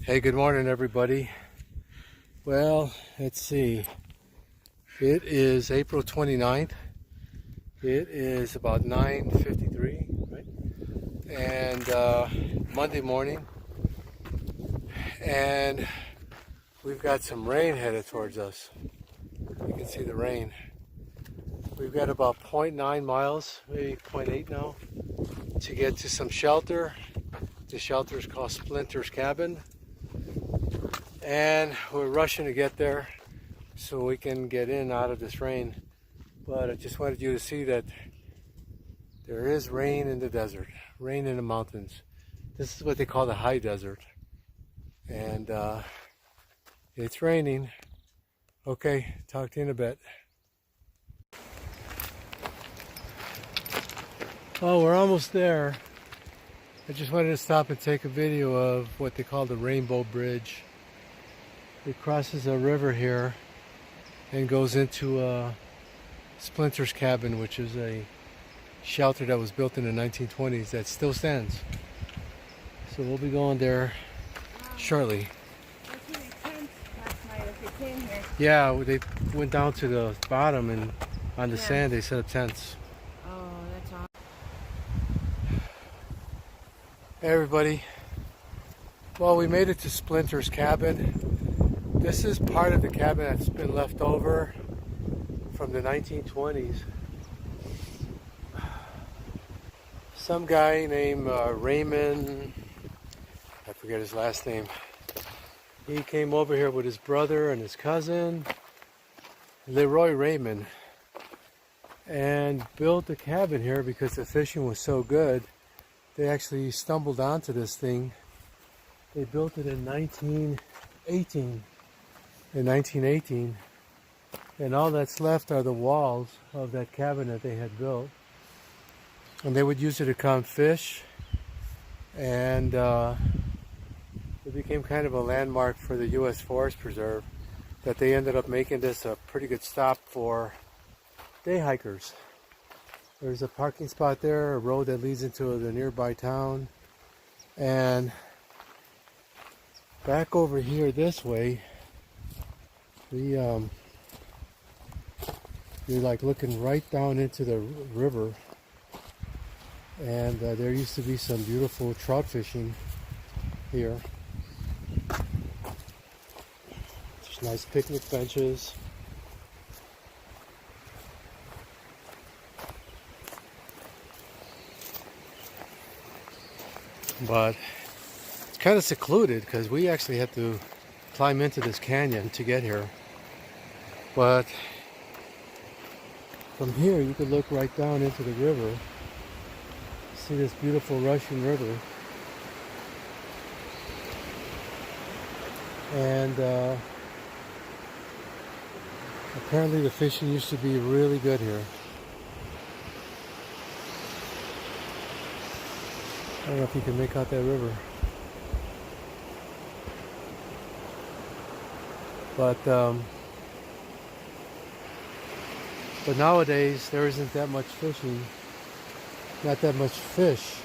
Hey, good morning, everybody. Well, let's see. It is April 29th. It is about 9:53, right? And Monday morning. And we've got some rain headed towards us. You can see the rain. We've got about 0.9 miles, maybe 0.8 now, to get to some shelter. The shelter is called Splinters Cabin. And we're rushing to get there so we can get in out of this rain. But I just wanted you to see that there is rain in the desert, rain in the mountains. This is what they call the high desert. And it's raining. Okay, talk to you in a bit. Oh, we're almost there. I just wanted to stop and take a video of what they call the Rainbow Bridge. It crosses a river here and goes into Splinters Cabin, which is a shelter that was built in the 1920s that still stands. So we'll be going there shortly. I seen a tent last night as we came here. Yeah, they went down to the bottom and on the sand they set up tents. Oh, that's awesome. Hey everybody. Well, we made it to Splinters Cabin. This is part of the cabin that's been left over from the 1920s. Some guy named Raymond, I forget his last name, he came over here with his brother and his cousin, Leroy Raymond, and built a cabin here because the fishing was so good. They actually stumbled onto this thing. They built it in 1918. And all that's left are the walls of that cabin that they had built. And they would use it to come fish, and it became kind of a landmark for the U.S. Forest Preserve, that they ended up making this a pretty good stop for day hikers. There's a parking spot there, a road that leads into the nearby town, and back over here this way, you're like looking right down into the river, and there used to be some beautiful trout fishing here. There's nice picnic benches. But it's kind of secluded because we actually had to climb into this canyon to get here. But from here you could look right down into the river. See this beautiful rushing river. And apparently the fishing used to be really good here. I don't know if you can make out that river. But nowadays there isn't that much fishing, not that much fish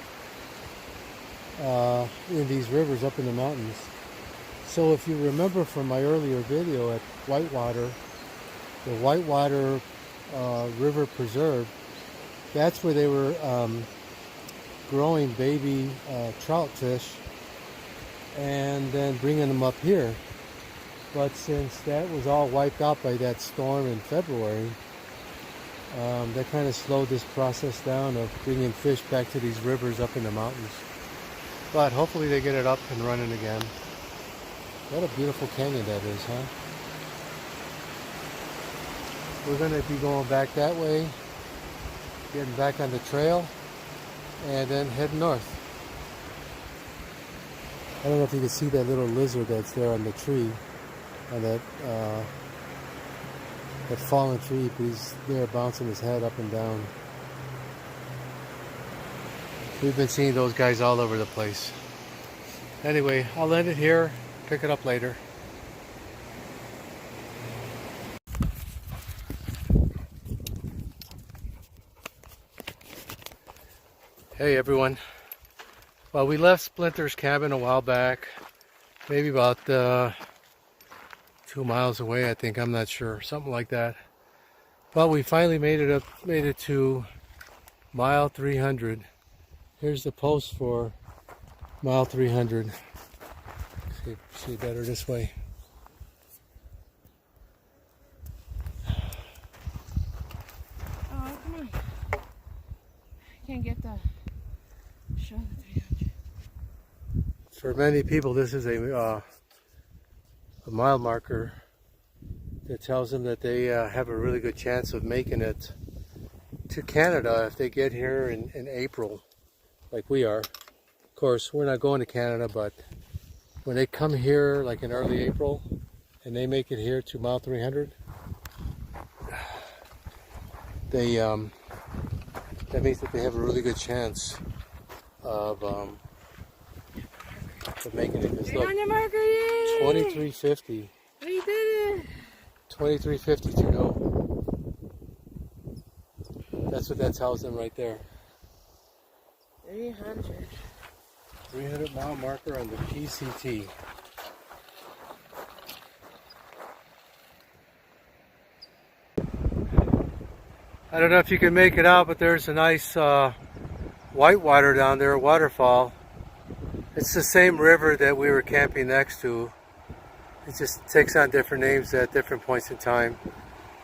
in these rivers up in the mountains. So if you remember from my earlier video at Whitewater, the Whitewater River Preserve, that's where they were growing baby trout fish and then bringing them up here. But since that was all wiped out by that storm in February, that kind of slowed this process down of bringing fish back to these rivers up in the mountains. But hopefully they get it up and running again. What a beautiful canyon that is, huh? We're going to be going back that way, getting back on the trail, and then head north. I don't know if you can see that little lizard that's there on the tree, on that fallen tree, but he's there bouncing his head up and down. We've been seeing those guys all over the place. Anyway, I'll end it here, pick it up later. Hey everyone. Well, we left Splinters Cabin a while back maybe about 2 miles away, I think. I'm not sure, something like that. But we finally made it to mile 300. Here's the post for mile 300. See better this way. Oh, come on. Can't get the show the 300. For many people, this is a mile marker that tells them that they have a really good chance of making it to Canada if they get here in April, like we are. Of course, we're not going to Canada, but when they come here, like in early April, and they make it here to mile 300, they that means that they have a really good chance of making it. Because look, On your marker, yay! 2350. We did it! 2350 to go. That's what that tells them right there. 300. 300 mile marker on the PCT. I don't know if you can make it out, but there's a nice whitewater down there, waterfall. It's the same river that we were camping next to. It just takes on different names at different points in time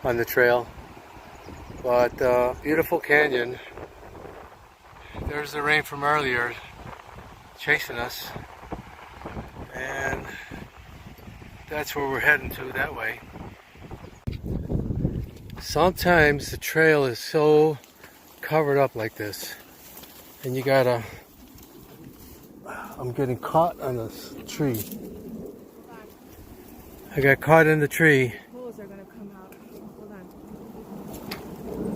on the trail. But beautiful canyon. There's the rain from earlier chasing us. And that's where we're heading to, that way. Sometimes the trail is so covered up like this. And you gotta... I'm getting caught on this tree. I got caught in the tree. Holes are gonna come out. Hold on. Hold on.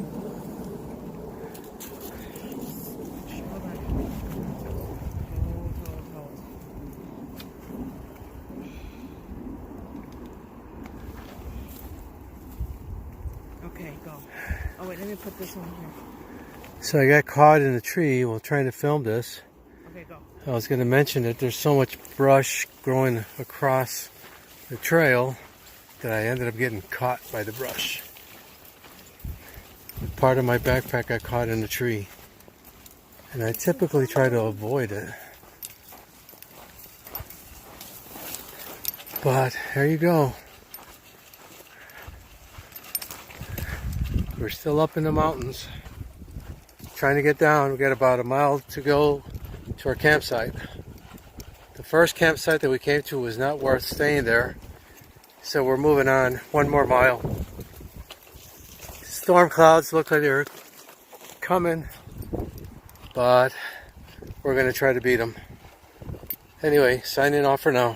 Hold. Okay, go. Oh wait, let me put this one here. So I got caught in the tree while trying to film this. Okay, go. I was going to mention that there's so much brush growing across the trail that I ended up getting caught by the brush. Part of my backpack got caught in the tree. And I typically try to avoid it. But here you go. We're still up in the mountains. Trying to get down. We got about a mile to go to our campsite. The first campsite that we came to was not worth staying there. So we're moving on 1 more mile. Storm clouds look like they're coming, but we're going to try to beat them. Anyway, signing off for now.